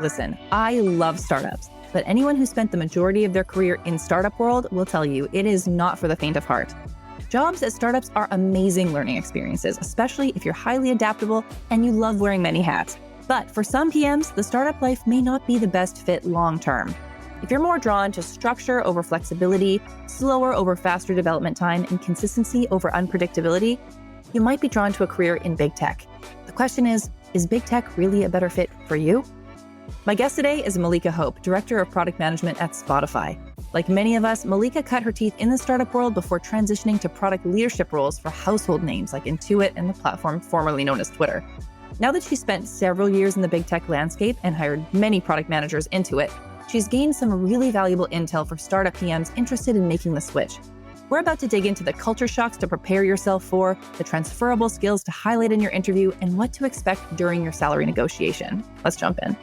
Listen, I love startups, but anyone who spent the majority of their career in startup world will tell you it is not for the faint of heart. Jobs at startups are amazing learning experiences, especially if you're highly adaptable and you love wearing many hats. But for some PMs, the startup life may not be the best fit long term. If you're more drawn to structure over flexibility, slower over faster development time, and consistency over unpredictability, you might be drawn to a career in big tech. The question is big tech really a better fit for you? My guest today is Melika Hope, Director of Product Management at Spotify. Like many of us, Melika cut her teeth in the startup world before transitioning to product leadership roles for household names like Intuit and the platform formerly known as Twitter. Now that she's spent several years in the big tech landscape and hired many product managers into it, she's gained some really valuable intel for startup PMs interested in making the switch. We're about to dig into the culture shocks to prepare yourself for, the transferable skills to highlight in your interview, and what to expect during your salary negotiation. Let's jump in.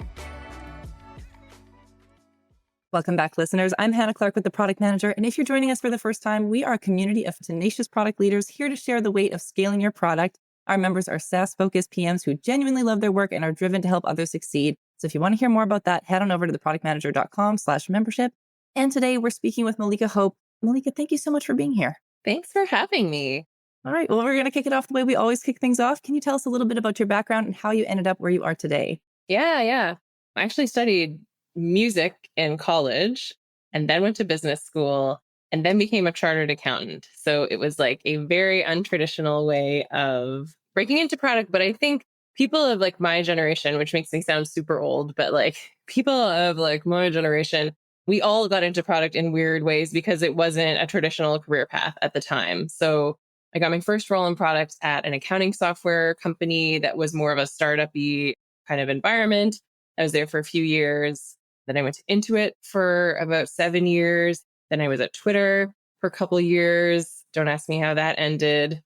Welcome back, listeners. I'm Hannah Clark with The Product Manager, and if you're joining us for the first time, we are a community of tenacious product leaders here to share the weight of scaling your product. Our members are SaaS-focused PMs who genuinely love their work and are driven to help others succeed. So if you want to hear more about that, head on over to theproductmanager.com/membership. And today we're speaking with Melika Hope. Melika, thank you so much for being here. Thanks for having me. All right, well, we're going to kick it off the way we always kick things off. Can you tell us a little bit about your background and how you ended up where you are today? Yeah. I actually studied music in college and then went to business school and then became a chartered accountant. So it was like a very untraditional way of breaking into product. But I think people of like my generation, which makes me sound super old, but like people of like my generation, we all got into product in weird ways because it wasn't a traditional career path at the time. So I got my first role in product at an accounting software company that was more of a startup-y kind of environment. I was there for a few years. Then I went to Intuit for about 7 years. Then I was at Twitter for a couple of years. Don't ask me how that ended.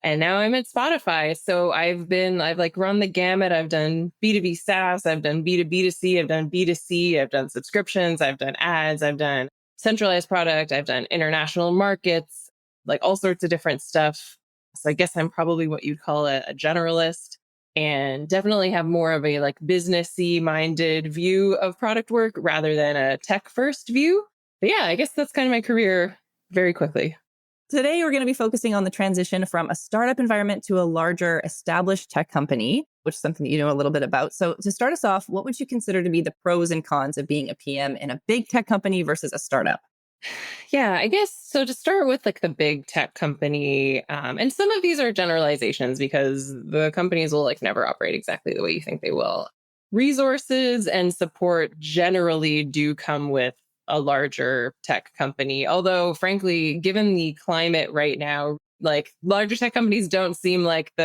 And now I'm at Spotify. So I've like run the gamut. I've done B2B SaaS. I've done B2B2C. I've done B2C. I've done subscriptions. I've done ads. I've done centralized product. I've done international markets, like all sorts of different stuff. So I guess I'm probably what you'd call a generalist, and definitely have more of a like businessy minded view of product work rather than a tech first view. But yeah, I guess that's kind of my career very quickly. Today, we're going to be focusing on the transition from a startup environment to a larger established tech company, which is something that you know a little bit about. So to start us off, what would you consider to be the pros and cons of being a PM in a big tech company versus a startup? Yeah, I guess so. To start with like the big tech company, and some of these are generalizations because the companies will like never operate exactly the way you think they will. Resources and support generally do come with a larger tech company. Although, frankly, given the climate right now, like larger tech companies don't seem like they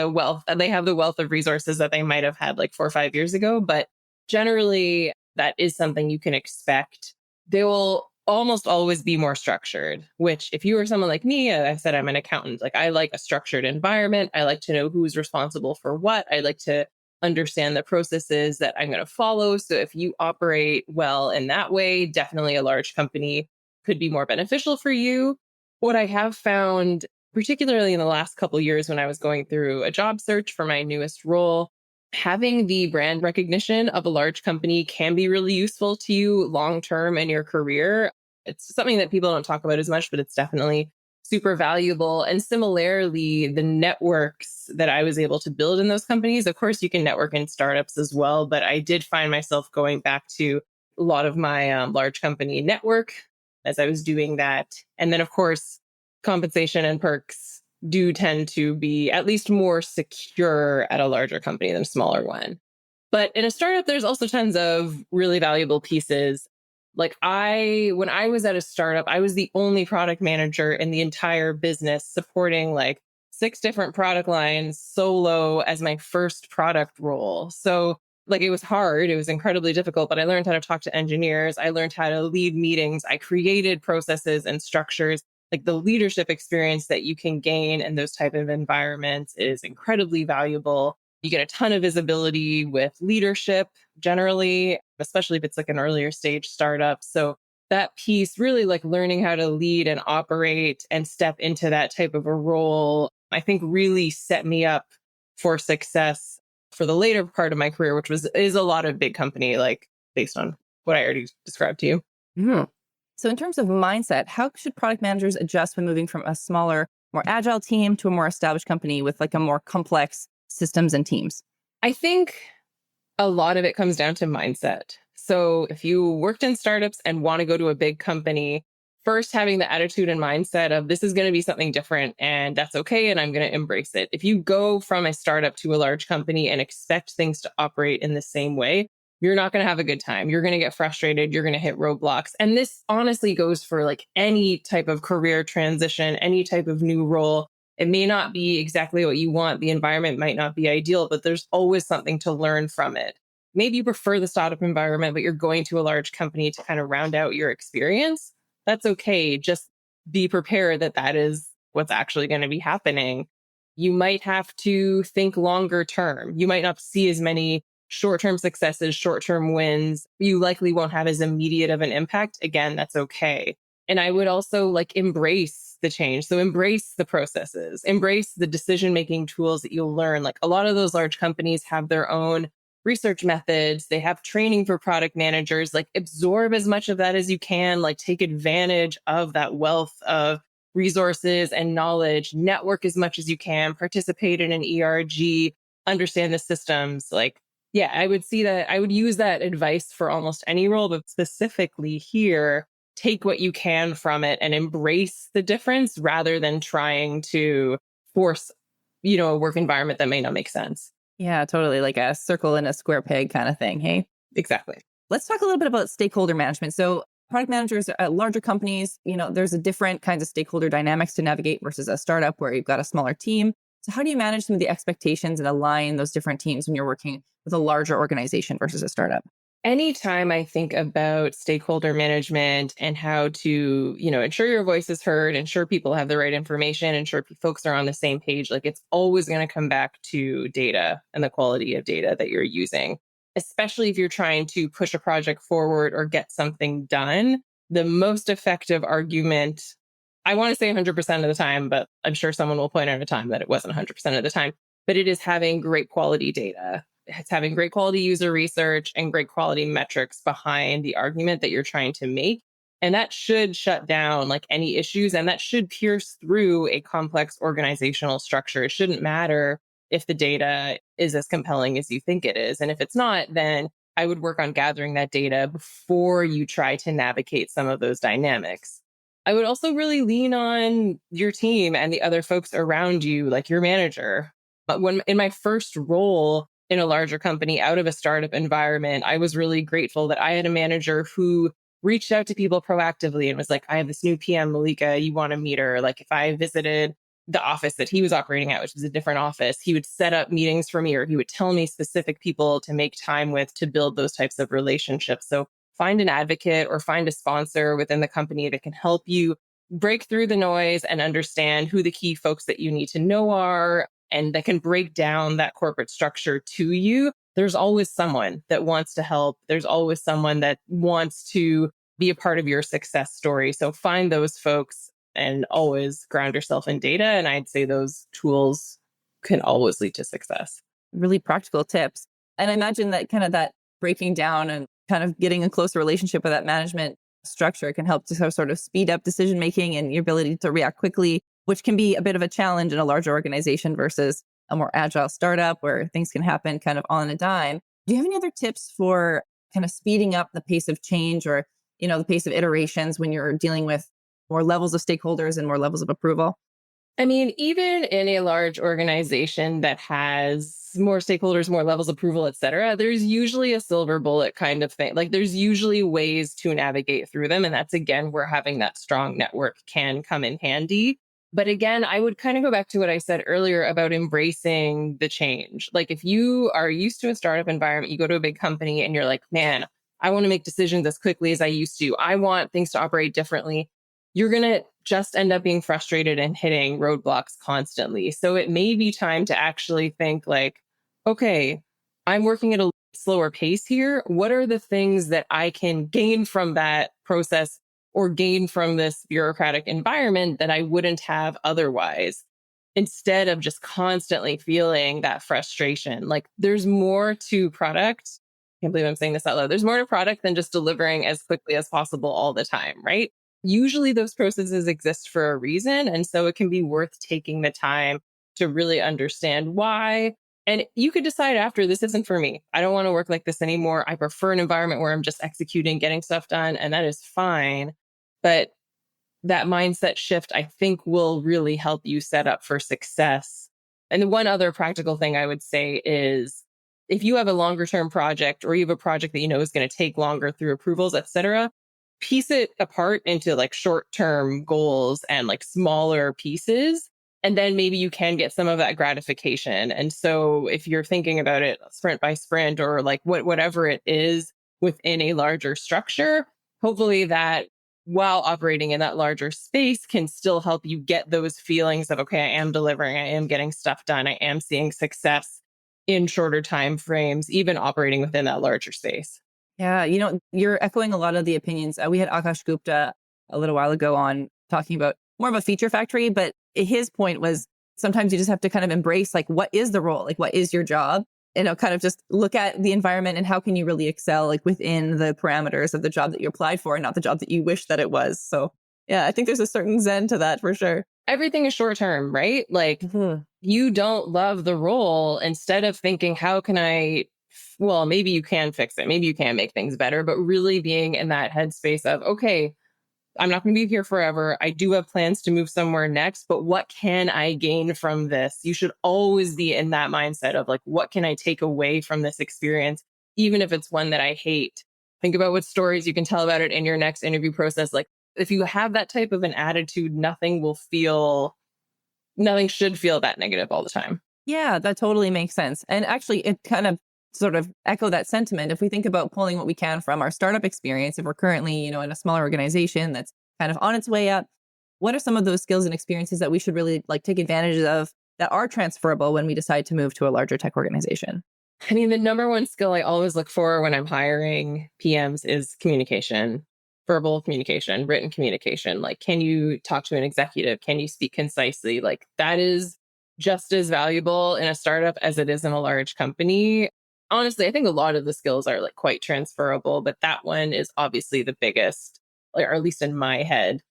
have the wealth of resources that they might have had like 4 or 5 years ago. But generally, that is something you can expect. They will almost always be more structured, which if you are someone like me, I said I'm an accountant, like I like a structured environment. I like to know who's responsible for what. I like to understand the processes that I'm going to follow. So if you operate well in that way, definitely a large company could be more beneficial for you. What I have found, particularly in the last couple of years when I was going through a job search for my newest role, having the brand recognition of a large company can be really useful to you long-term in your career. It's something that people don't talk about as much, but it's definitely super valuable. And similarly, the networks that I was able to build in those companies, of course, you can network in startups as well, but I did find myself going back to a lot of my large company network as I was doing that. And then, of course, compensation and perks do tend to be at least more secure at a larger company than a smaller one. But in a startup, there's also tons of really valuable pieces. Like when I was at a startup, I was the only product manager in the entire business supporting like 6 different product lines solo as my first product role. So like it was hard. It was incredibly difficult, but I learned how to talk to engineers. I learned how to lead meetings. I created processes and structures. Like the leadership experience that you can gain in those type of environments is incredibly valuable. You get a ton of visibility with leadership generally, especially if it's like an earlier stage startup. So that piece, really like learning how to lead and operate and step into that type of a role, I think really set me up for success for the later part of my career, which is a lot of big company, like based on what I already described to you. Mhm. So, in terms of mindset, how should product managers adjust when moving from a smaller, more agile team to a more established company with like a more complex systems and teams? I think a lot of it comes down to mindset. So if you worked in startups and want to go to a big company, first having the attitude and mindset of this is going to be something different and that's okay and I'm going to embrace it. If you go from a startup to a large company and expect things to operate in the same way, you're not going to have a good time. You're going to get frustrated. You're going to hit roadblocks. And this honestly goes for like any type of career transition, any type of new role. It may not be exactly what you want. The environment might not be ideal, but there's always something to learn from it. Maybe you prefer the startup environment, but you're going to a large company to kind of round out your experience. That's okay. Just be prepared that that is what's actually going to be happening. You might have to think longer term. You might not see as many short-term successes, short-term wins. You likely won't have as immediate of an impact. Again, that's okay. And I would also like embrace the change. So embrace the processes, embrace the decision-making tools that you'll learn. Like a lot of those large companies have their own research methods. They have training for product managers. Like absorb as much of that as you can, like take advantage of that wealth of resources and knowledge, network as much as you can, participate in an ERG, understand the systems. Like, yeah, I would see that. I would use that advice for almost any role, but specifically here, take what you can from it and embrace the difference rather than trying to force, a work environment that may not make sense. Yeah, totally. Like a circle in a square peg kind of thing. Hey, Exactly. let's talk a little bit about stakeholder management. So, product managers at larger companies, there's a different kinds of stakeholder dynamics to navigate versus a startup where you've got a smaller team. So, how do you manage some of the expectations and align those different teams when you're working with a larger organization versus a startup? Anytime I think about stakeholder management and how to, ensure your voice is heard, ensure people have the right information, ensure folks are on the same page, like it's always going to come back to data and the quality of data that you're using, especially if you're trying to push a project forward or get something done. The most effective argument, I want to say 100% of the time, but I'm sure someone will point out a time that it wasn't 100% of the time, but it is having great quality data. It's having great quality user research and great quality metrics behind the argument that you're trying to make. And that should shut down like any issues and that should pierce through a complex organizational structure. It shouldn't matter if the data is as compelling as you think it is. And if it's not, then I would work on gathering that data before you try to navigate some of those dynamics. I would also really lean on your team and the other folks around you, like your manager. But when in my first role, in a larger company out of a startup environment, I was really grateful that I had a manager who reached out to people proactively and was like, I have this new PM, Melika, you want to meet her? Like if I visited the office that he was operating at, which was a different office, he would set up meetings for me or he would tell me specific people to make time with to build those types of relationships. So find an advocate or find a sponsor within the company that can help you break through the noise and understand who the key folks that you need to know are and that can break down that corporate structure to you. There's always someone that wants to help. There's always someone that wants to be a part of your success story. So find those folks and always ground yourself in data. And I'd say those tools can always lead to success. Really practical tips. And I imagine that kind of that breaking down and kind of getting a closer relationship with that management structure can help to sort of speed up decision making and your ability to react quickly, which can be a bit of a challenge in a larger organization versus a more agile startup where things can happen kind of on a dime. Do you have any other tips for kind of speeding up the pace of change or, the pace of iterations when you're dealing with more levels of stakeholders and more levels of approval? I mean, even in a large organization that has more stakeholders, more levels of approval, et cetera, there's usually a silver bullet kind of thing. Like there's usually ways to navigate through them. And that's, again, where having that strong network can come in handy. But again, I would kind of go back to what I said earlier about embracing the change. Like if you are used to a startup environment, you go to a big company and you're like, man, I want to make decisions as quickly as I used to. I want things to operate differently. You're going to just end up being frustrated and hitting roadblocks constantly. So it may be time to actually think like, okay, I'm working at a slower pace here. What are the things that I can gain from that process or gain from this bureaucratic environment that I wouldn't have otherwise? Instead of just constantly feeling that frustration, like there's more to product can't believe I'm saying this out loud. There's more to product than just delivering as quickly as possible all the time, right? Usually those processes exist for a reason. And so it can be worth taking the time to really understand why. And you could decide after, this isn't for me. I don't want to work like this anymore. I prefer an environment where I'm just executing, getting stuff done, and that is fine. But that mindset shift, I think, will really help you set up for success. And one other practical thing I would say is if you have a longer term project or you have a project that you know is going to take longer through approvals, et cetera, piece it apart into like short term goals and like smaller pieces. And then maybe you can get some of that gratification. And so if you're thinking about it sprint by sprint or like whatever it is within a larger structure, hopefully that while operating in that larger space can still help you get those feelings of, okay, I am delivering, I am getting stuff done, I am seeing success in shorter time frames, even operating within that larger space. Yeah, you're echoing a lot of the opinions. We had Akash Gupta a little while ago on talking about more of a feature factory, but his point was sometimes you just have to kind of embrace like, what is the role? Like, what is your job? Kind of just look at the environment and how can you really excel like within the parameters of the job that you applied for and not the job that you wish that it was. So yeah, I think there's a certain zen to that for sure. Everything is short term, right? Like you don't love the role. Instead of thinking, how can well, maybe you can fix it. Maybe you can make things better, but really being in that headspace of, okay, I'm not going to be here forever. I do have plans to move somewhere next, but what can I gain from this? You should always be in that mindset of like, what can I take away from this experience, even if it's one that I hate? Think about what stories you can tell about it in your next interview process. Like if you have that type of an attitude, nothing should feel that negative all the time. Yeah, that totally makes sense. And actually, it kind of sort of echo that sentiment. If we think about pulling what we can from our startup experience, if we're currently, in a smaller organization that's kind of on its way up, what are some of those skills and experiences that we should really like take advantage of that are transferable when we decide to move to a larger tech organization? I mean, the number one skill I always look for when I'm hiring PMs is communication, verbal communication, written communication. Like, can you talk to an executive? Can you speak concisely? Like, that is just as valuable in a startup as it is in a large company. Honestly, I think a lot of the skills are like quite transferable, but that one is obviously the biggest, or at least in my head.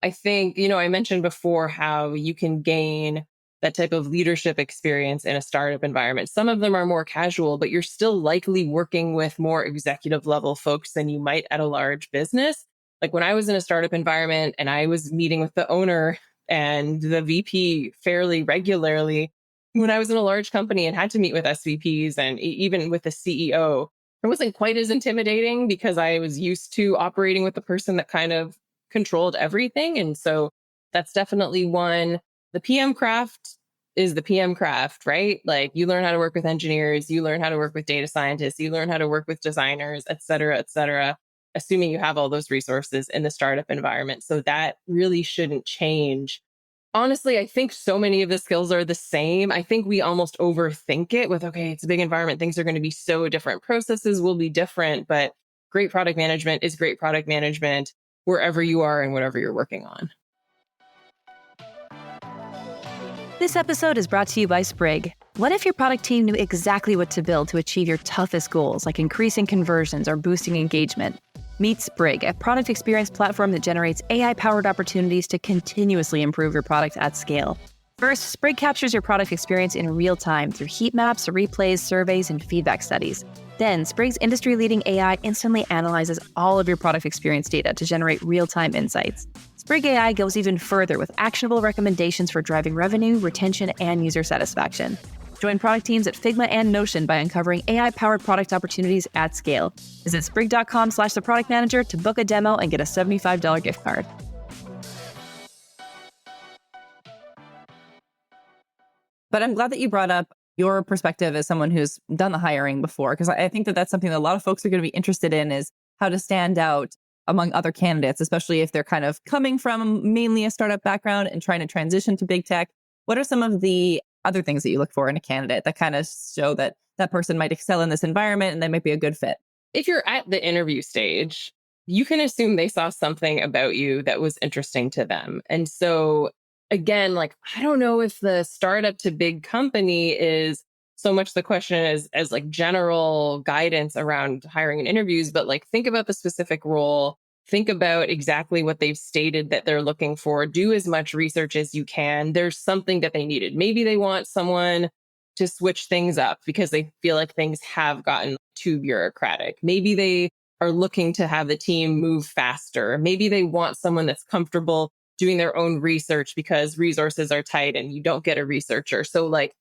I think, I mentioned before how you can gain that type of leadership experience in a startup environment. Some of them are more casual, but you're still likely working with more executive level folks than you might at a large business. Like when I was in a startup environment and I was meeting with the owner and the VP fairly regularly, when I was in a large company and had to meet with SVPs and even with the CEO, it wasn't quite as intimidating because I was used to operating with the person that kind of controlled everything. And so that's definitely one. The PM craft is the PM craft, right? Like you learn how to work with engineers, you learn how to work with data scientists, you learn how to work with designers, et cetera, assuming you have all those resources in the startup environment. So that really shouldn't change. Honestly, I think so many of the skills are the same. I think we almost overthink it with, okay, it's a big environment. Things are going to be so different. Processes will be different, but great product management is great product management wherever you are and whatever you're working on. This episode is brought to you by Sprig. What if your product team knew exactly what to build to achieve your toughest goals, like increasing conversions or boosting engagement? Meet Sprig, a product experience platform that generates AI-powered opportunities to continuously improve your product at scale. First, Sprig captures your product experience in real time through heat maps, replays, surveys, and feedback studies. Then, Sprig's industry-leading AI instantly analyzes all of your product experience data to generate real-time insights. Sprig AI goes even further with actionable recommendations for driving revenue, retention, and user satisfaction. Join product teams at Figma and Notion by uncovering AI-powered product opportunities at scale. Visit sprig.com/theproductmanager to book a demo and get a $75 gift card. But I'm glad that you brought up your perspective as someone who's done the hiring before, because I think that that's something that a lot of folks are going to be interested in is how to stand out among other candidates, especially if they're kind of coming from mainly a startup background and trying to transition to big tech. What are some of the other things that you look for in a candidate that kind of show that that person might excel in this environment and they might be a good fit? If you're at the interview stage, you can assume they saw something about you that was interesting to them. And so again, like, I don't know if the startup to big company is so much the question as like general guidance around hiring and interviews, but like think about the specific role. Think about exactly what they've stated that they're looking for. Do as much research as you can. There's something that they needed. Maybe they want someone to switch things up because they feel like things have gotten too bureaucratic. Maybe they are looking to have the team move faster. Maybe they want someone that's comfortable doing their own research because resources are tight and you don't get a researcher. So like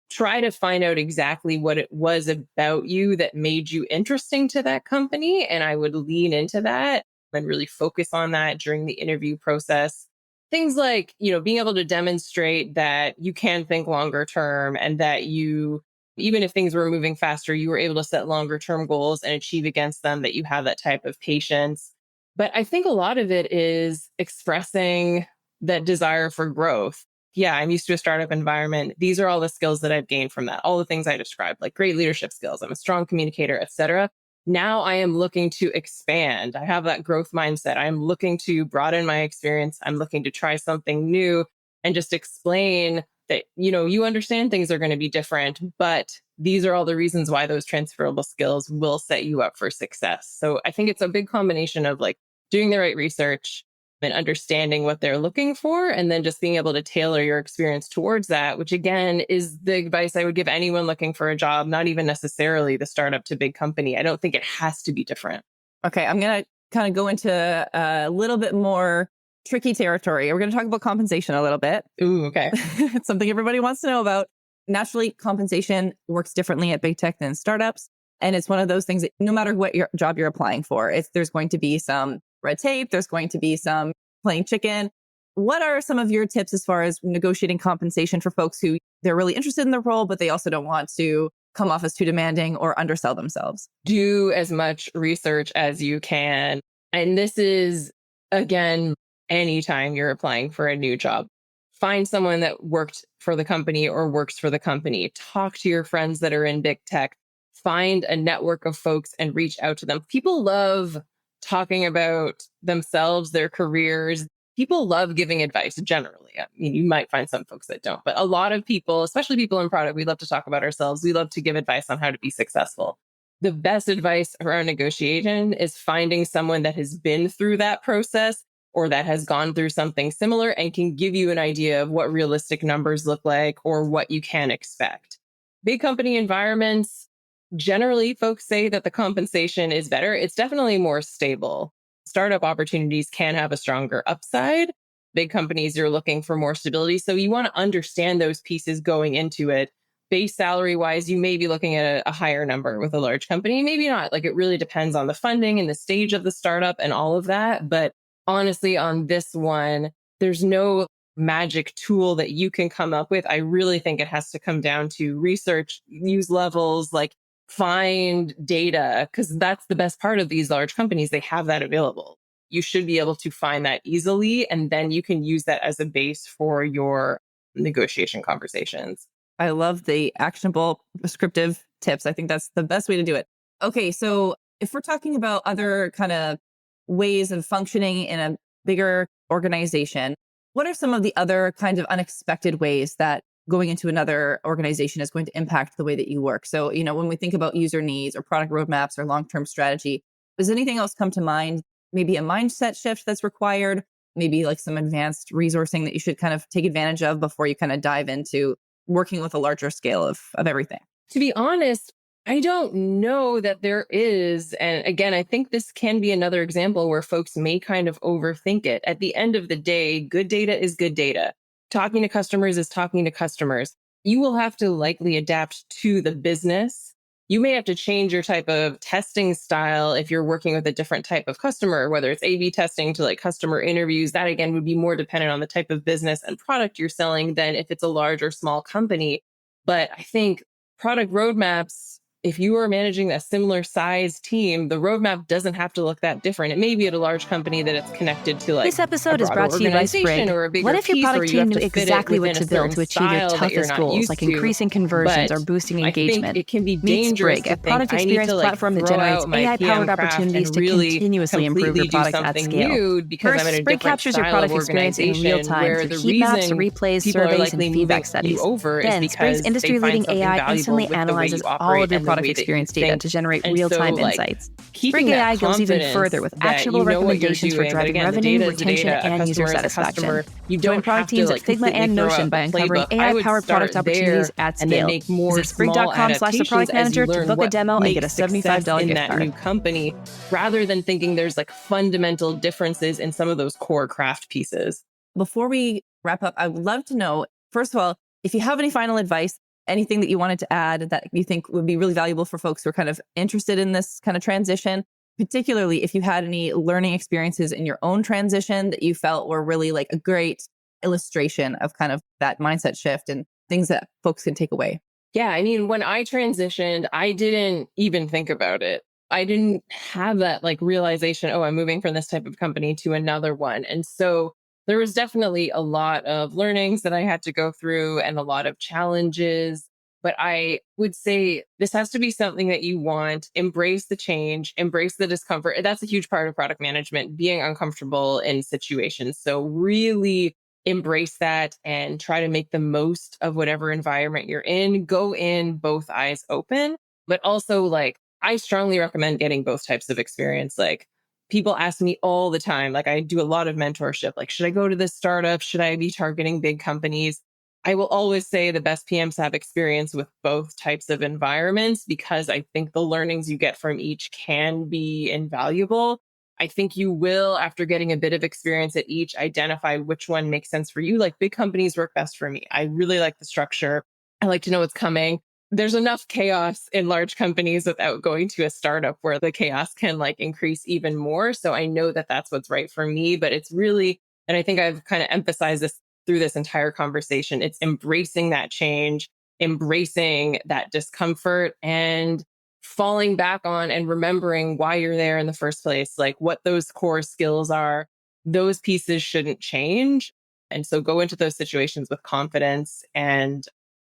try to find out exactly what it was about you that made you interesting to that company. And I would lean into that and really focus on that during the interview process. Things like, being able to demonstrate that you can think longer term and that you, even if things were moving faster, you were able to set longer term goals and achieve against them, that you have that type of patience. But I think a lot of it is expressing that desire for growth. Yeah, I'm used to a startup environment. These are all the skills that I've gained from that, all the things I described, like great leadership skills. I'm a strong communicator, et cetera. Now I am looking to expand. I have that growth mindset. I'm looking to broaden my experience. I'm looking to try something new and just explain that, you understand things are going to be different, but these are all the reasons why those transferable skills will set you up for success. So I think it's a big combination of like doing the right research and understanding what they're looking for, and then just being able to tailor your experience towards that, which again is the advice I would give anyone looking for a job, not even necessarily the startup to big company. I don't think it has to be different. Okay, I'm going to kind of go into a little bit more tricky territory. We're going to talk about compensation a little bit. Ooh, okay. It's something everybody wants to know about. Naturally, compensation works differently at big tech than startups. And it's one of those things that no matter what your job you're applying for, there's going to be some red tape. There's going to be some playing chicken. What are some of your tips as far as negotiating compensation for folks who they're really interested in the role, but they also don't want to come off as too demanding or undersell themselves? Do as much research as you can. And this is, again, anytime you're applying for a new job. Find someone that worked for the company or works for the company. Talk to your friends that are in big tech. Find a network of folks and reach out to them. People love talking about themselves, their careers. People love giving advice generally. I mean, you might find some folks that don't, but a lot of people, especially people in product, we love to talk about ourselves. We love to give advice on how to be successful. The best advice around negotiation is finding someone that has been through that process or that has gone through something similar and can give you an idea of what realistic numbers look like or what you can expect. Big company environments, generally, folks say that the compensation is better. It's definitely more stable. Startup opportunities can have a stronger upside. Big companies, you're looking for more stability. So you want to understand those pieces going into it. Base salary wise, you may be looking at a higher number with a large company, maybe not. Like it really depends on the funding and the stage of the startup and all of that. But honestly, on this one, there's no magic tool that you can come up with. I really think it has to come down to research, use levels, like find data, because that's the best part of these large companies. They have that available. You should be able to find that easily, and then you can use that as a base for your negotiation conversations. I love the actionable prescriptive tips. I think that's the best way to do it. Okay, so if we're talking about other kind of ways of functioning in a bigger organization, what are some of the other kind of unexpected ways that going into another organization is going to impact the way that you work? So, when we think about user needs or product roadmaps or long-term strategy, does anything else come to mind? Maybe a mindset shift that's required, maybe like some advanced resourcing that you should kind of take advantage of before you kind of dive into working with a larger scale of everything? To be honest, I don't know that there is. And again, I think this can be another example where folks may kind of overthink it. At the end of the day, good data is good data. Talking to customers is talking to customers. You will have to likely adapt to the business. You may have to change your type of testing style if you're working with a different type of customer, whether it's A/B testing to like customer interviews. That again would be more dependent on the type of business and product you're selling than if it's a large or small company. But I think product roadmaps if you are managing a similar size team, the roadmap doesn't have to look that different. It may be at a large company that it's connected to like This episode a is broader brought to you by organization Sprig. or a bigger What if your piece, or product you have team knew to fit it exactly what within to a build certain to achieve your style that you're toughest not goals, used like to. increasing conversions But or boosting I engagement? think it can be Meet dangerous Sprig, to a think product I need experience to like platform that throw generates out my AI-powered PM craft opportunities and to really continuously improve your completely do products at something scale. new because I'm in First, a Sprig different captures your style of product experience in real organization, time where through the heat maps, reason replays, people are surveys, and likely feedback moving studies. you over is Then, Sprig's because they find industry-leading something AI valuable instantly with the way analyzes you all operate of your and the product way that you experience data think. to generate And so real-time like insights. keeping Sprig that AI goes even confidence further with that actionable you know what you're recommendations for doing. But driving again, the revenue, data is the retention, data. A and user customer is a satisfaction. customer. You Join don't product have to teams like at Figma completely and throw Notion out by the uncovering playbook. I would AI-powered product start opportunities there at and then scale. make more Visit small adaptations as sprig.com/theproductmanager you to learn book a what demo and get a makes success $75 in gift that card. new company, rather than thinking there's like fundamental differences in some of those core craft pieces. Before we wrap up, I would love to know, first of all, if you have any final advice, anything that you wanted to add that you think would be really valuable for folks who are kind of interested in this kind of transition, particularly if you had any learning experiences in your own transition that you felt were really like a great illustration of kind of that mindset shift and things that folks can take away. Yeah, I mean, when I transitioned, I didn't even think about it. I didn't have that like realization, oh, I'm moving from this type of company to another one. And so there was definitely a lot of learnings that I had to go through and a lot of challenges. But I would say this has to be something that you want. Embrace the change, embrace the discomfort. That's a huge part of product management, being uncomfortable in situations. So really embrace that and try to make the most of whatever environment you're in. Go in both eyes open, but also like I strongly recommend getting both types of experience. Like people ask me all the time, like I do a lot of mentorship, like, should I go to this startup? Should I be targeting big companies? I will always say the best PMs have experience with both types of environments because I think the learnings you get from each can be invaluable. I think you will, after getting a bit of experience at each, identify which one makes sense for you. Like big companies work best for me. I really like the structure. I like to know what's coming. There's enough chaos in large companies without going to a startup where the chaos can like increase even more. So I know that that's what's right for me, but it's really, and I think I've kind of emphasized this through this entire conversation, it's embracing that change, embracing that discomfort, and falling back on and remembering why you're there in the first place, like what those core skills are. Those pieces shouldn't change. And so go into those situations with confidence, and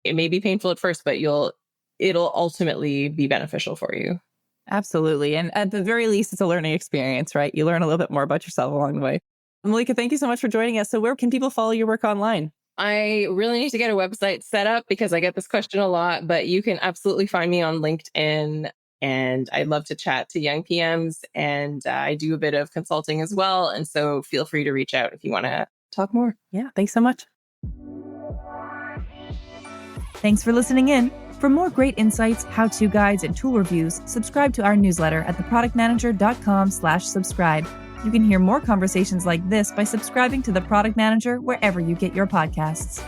it may be painful at first, but it'll ultimately be beneficial for you. Absolutely. And at the very least, it's a learning experience, right? You learn a little bit more about yourself along the way. Melika, thank you so much for joining us. So where can people follow your work online? I really need to get a website set up because I get this question a lot, but you can absolutely find me on LinkedIn. And I'd love to chat to young PMs. And I do a bit of consulting as well. And so feel free to reach out if you want to talk more. Yeah, thanks so much. Thanks for listening in. For more great insights, how-to guides, and tool reviews, subscribe to our newsletter at theproductmanager.com/subscribe. You can hear more conversations like this by subscribing to The Product Manager wherever you get your podcasts.